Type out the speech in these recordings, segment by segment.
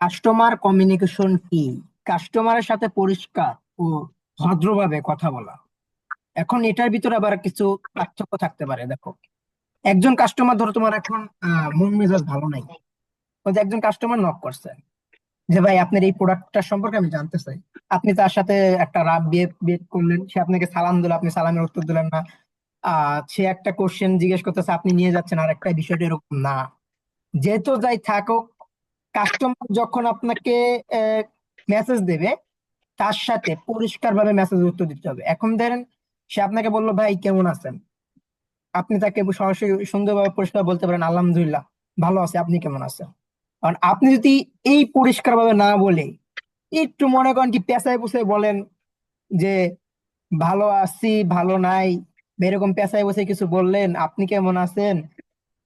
Customer communication কি? কাস্টমারের সাথে পরিষ্কার ও ভদ্রভাবে কথা বলা। এখন এটার ভিতরে আবার কিছু পার্থক্য থাকতে পারে। দেখো, একজন কাস্টমার, ধরো তোমার এখন মন মেজাজ ভালো নাই, ওই যে একজন কাস্টমার নক করছে যে ভাই আপনার এই প্রোডাক্টটা সম্পর্কে আমি জানতে চাই। আপনি তার সাথে একটা রাব বিহেভ করলেন, সে আপনাকে সালাম দিল, আপনি সালামের উত্তর দিলেন না। সে একটা কোশ্চেন জিজ্ঞেস করতেছে, আপনি নিয়ে যাচ্ছেন আর একটা। বিষয়টা এরকম না। যেহেতু যাই থাকুক, কাস্টমার যখন আপনাকে মেসেজ দেবে, তার সাথে পরিষ্কার ভাবে মেসেজ উত্তর দিতে হবে। এখন ধরেন সে আপনাকে বললো ভাই কেমন আছেন, আপনি তাকে সরাসরি সুন্দরভাবে পরিষ্কার বলতে পারেন আলহামদুলিল্লাহ ভালো আছে, আপনি কেমন আছেন। কারণ আপনি যদি এই পরিষ্কার ভাবে না বলে একটু মনে করেন কি পেঁচায় পুষায় বলেন যে ভালো আছি, ভালো নাই, বা এরকম পেঁচায় বসে কিছু বললেন, আপনি কেমন আছেন,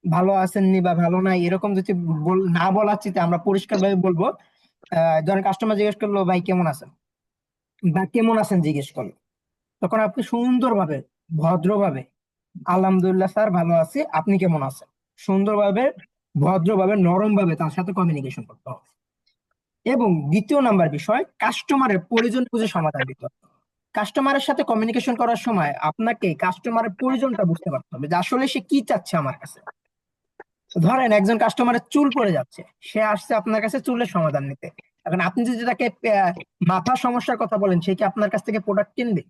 ভালো আছেননি বা ভালো নাই, এরকম যদি না বলার চিন্তা আমরা পরিষ্কার ভাবে বলবো। ধরেন কাস্টমার জিজ্ঞেস করলো ভাই কেমন আছেন, বা কেমন আছেন জিজ্ঞেস করলো, তখন আপনি সুন্দরভাবে ভদ্রভাবে আলহামদুলিল্লাহ স্যার ভালো আছি, আপনি কেমন আছেন, সুন্দরভাবে ভদ্রভাবে নরম ভাবে তার সাথে কমিউনিকেশন করতে হবে। এবং দ্বিতীয় নাম্বার বিষয়, কাস্টমারের প্রয়োজন বুঝে সমাধান দিতে হবে। কাস্টমারের সাথে কমিউনিকেশন করার সময় আপনাকে কাস্টমারের প্রয়োজনটা বুঝতে পারতে হবে যে আসলে সে কি চাচ্ছে আমার কাছে। ধরেন একজন কাস্টমারের চুল পড়ে যাচ্ছে, সে আসছে আপনার কাছে চুলের সমাধান নিতে। এখন আপনি যদি তাকে মাথার সমস্যার কথা বলেন, সে কি আপনার কাছ থেকে প্রোডাক্ট কিনবে?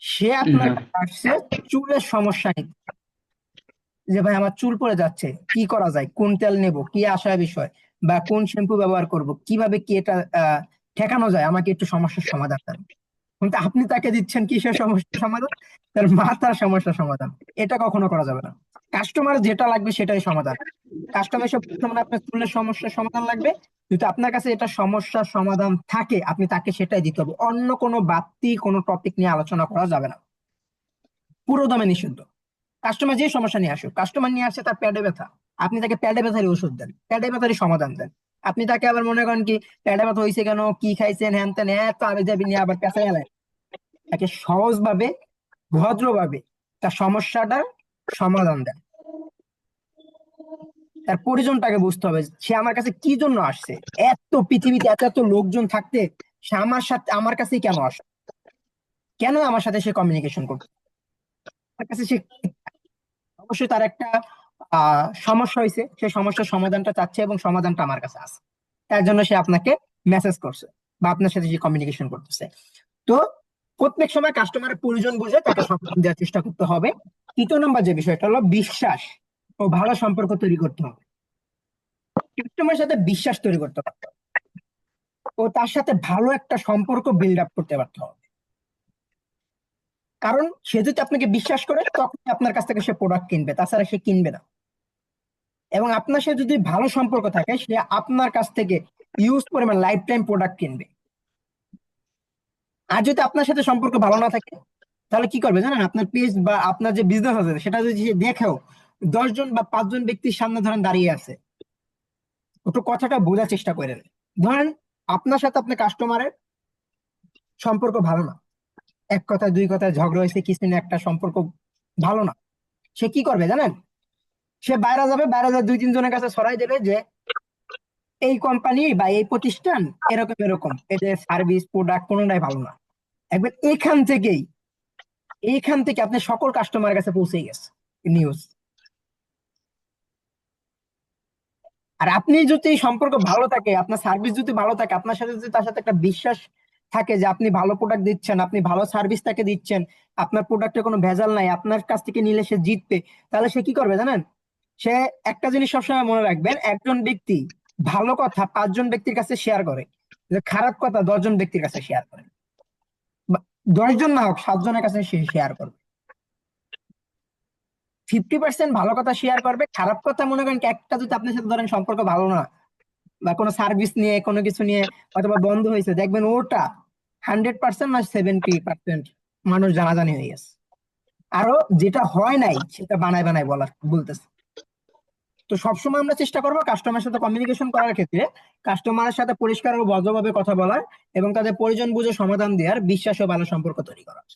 সে আপনার না। কাছে আসছে চুলের সমস্যা নিতে, যে ভাই আমার চুল পড়ে যাচ্ছে, কি করা যায়, কোন তেল নেব, কি আশা বিষয়, বা কোন শ্যাম্পু ব্যবহার করব, কিভাবে কি এটা ঠেকানো যায়, আমাকে একটু সমস্যার সমাধান দেন। কিন্তু আপনি তাকে দিচ্ছেন কিসের সমস্যার সমাধান? তার মাথার সমস্যার সমাধান। এটা কখনো করা যাবে না। কাস্টমার যেটা লাগবে সেটাই সমাধান। কাস্টমার এসে বর্তমানে আপনার চুলের সমস্যার সমাধান লাগবে, যদি আপনার কাছে এটা সমস্যার সমাধান থাকে আপনি তাকে সেটাই দিতে হবে। অন্য কোনো বাড়তি কোনো টপিক নিয়ে আলোচনা করা যাবে না। পুরো দমে নিষিদ্ধ। কাস্টমার যে সমস্যা নিয়ে আসুক, কাস্টমার নিয়ে আসছে তার পেটে ব্যথা, আপনি তাকে পেটে ব্যথারই ওষুধ দেন, পেটে ব্যথারই সমাধান দেন। আপনি তাকে আবার মনে করেন কি পেটে ব্যথা হয়েছে কেন, কি খাইছেন, হ্যান ত্যান এত আবে যাবি নিয়ে আবার পেঁচা গেলেন। তাকে সহজভাবে ভদ্রভাবে তার সমস্যাটার সমাধান দেন। তার পরিজনটাকে বুঝতে হবে সে আমার কাছে কি জন্য আসছে। এত পৃথিবীতে এত এত লোকজন থাকতে সে আমার সাথে আমার কাছেই কেন আসে, কেন আমার সাথে সে কমিউনিকেশন করতে, আমার কাছে সে অবশ্যই তার একটা সমস্যা হয়েছে, সেই সমস্যার সমাধানটা চাচ্ছে এবং সমাধানটা আমার কাছে আছে, তার জন্য সে আপনাকে মেসেজ করছে বা আপনার সাথে সে কমিউনিকেশন করতেছে। তো প্রত্যেক সময় কাস্টমারের প্রয়োজন বুঝে তাকে সমাধান দেওয়ার চেষ্টা করতে হবে। তৃতীয় নম্বর যে বিষয়টা হলো বিশ্বাস ও ভালো সম্পর্ক তৈরি করতে হবে। কাস্টমারের সাথে বিশ্বাস তৈরি করতে পারতে হবে ও তার সাথে ভালো একটা সম্পর্ক বিল্ড আপ করতে পারতে হবে। কারণ সে যদি আপনাকে বিশ্বাস করে তখন আপনার কাছ থেকে সে প্রোডাক্ট কিনবে, তাছাড়া সে কিনবে না। এবং আপনার সাথে যদি ভালো সম্পর্ক থাকে সে আপনার কাছ থেকে ইউজ পরিমাণ লাইফ টাইম প্রোডাক্ট কিনবে। আর যদি আপনার সাথে সম্পর্ক ভালো না থাকে তাহলে কি করবে জানেন, আপনার পেজ বা আপনার যে বিজনেস আছে সেটা যদি সে দেখেও 10 জন বা 5 জন ব্যক্তির সামনে ধরেন দাঁড়িয়ে আছে, একটু কথাটা বোঝার চেষ্টা করেন। ধরেন আপনার সাথে আপনার কাস্টমারের সম্পর্ক ভালো না, এক কথায় দুই কথায় ঝগড়া হয়েছে, কিছু না একটা সম্পর্ক ভালো না, সে কি করবে জানেন, সে বাইরে যাবে, বাইরে যা 2-3 জনের কাছে ছড়াই দেবে যে এই কোম্পানি বা এই প্রতিষ্ঠান এরকম এরকম, এদের সার্ভিস প্রোডাক্ট কোনোটাই ভালো না। একবার এখান থেকে আপনি সকল কাস্টমারের কাছে পৌঁছে গেছে নিউজ। আর আপনি যদি সম্পর্ক ভালো থাকে, আপনার সার্ভিস যদি ভালো থাকে, আপনার সাথে যদি তার সাথে একটা বিশ্বাস থাকে যে আপনি ভালো প্রোডাক্ট দিচ্ছেন, আপনি ভালো সার্ভিস তাকে দিচ্ছেন, আপনার প্রোডাক্টে কোনো ভেজাল নাই, আপনার কাছ থেকে নিলে সে জিতবে, তাহলে সে কি করবে জানেন, সে একটা জিনিস সবসময় মনে রাখবেন, একজন ব্যক্তি ভালো কথা 5 জন ব্যক্তির কাছে শেয়ার করে, যে খারাপ কথা 10 জন ব্যক্তির কাছে শেয়ার করে, বা 10 জন না হোক 7 জনের কাছে সে শেয়ার করবে। 50% ভালো কথা শেয়ার করবে, খারাপ কথা মনে করেন কি একটা যদি আপনার সাথে ধরেন সম্পর্ক ভালো না বা কোনো সার্ভিস নিয়ে কোনো কিছু নিয়ে অথবা বন্ধ হয়েছে, দেখবেন ওটা 100% না 70% মানুষ জানাজানি হয়ে গেছে। আরো যেটা হয় নাই সেটা বানায় বানায় বলতেছে। তো সবসময় আমরা চেষ্টা করবো কাস্টমারের সাথে কমিউনিকেশন করার ক্ষেত্রে কাস্টমারের সাথে পরিষ্কার ও ভদ্রভাবে কথা বলার এবং তাদের প্রয়োজন বুঝে সমাধান দেওয়ার, বিশ্বাস ও ভালো সম্পর্ক তৈরি করার।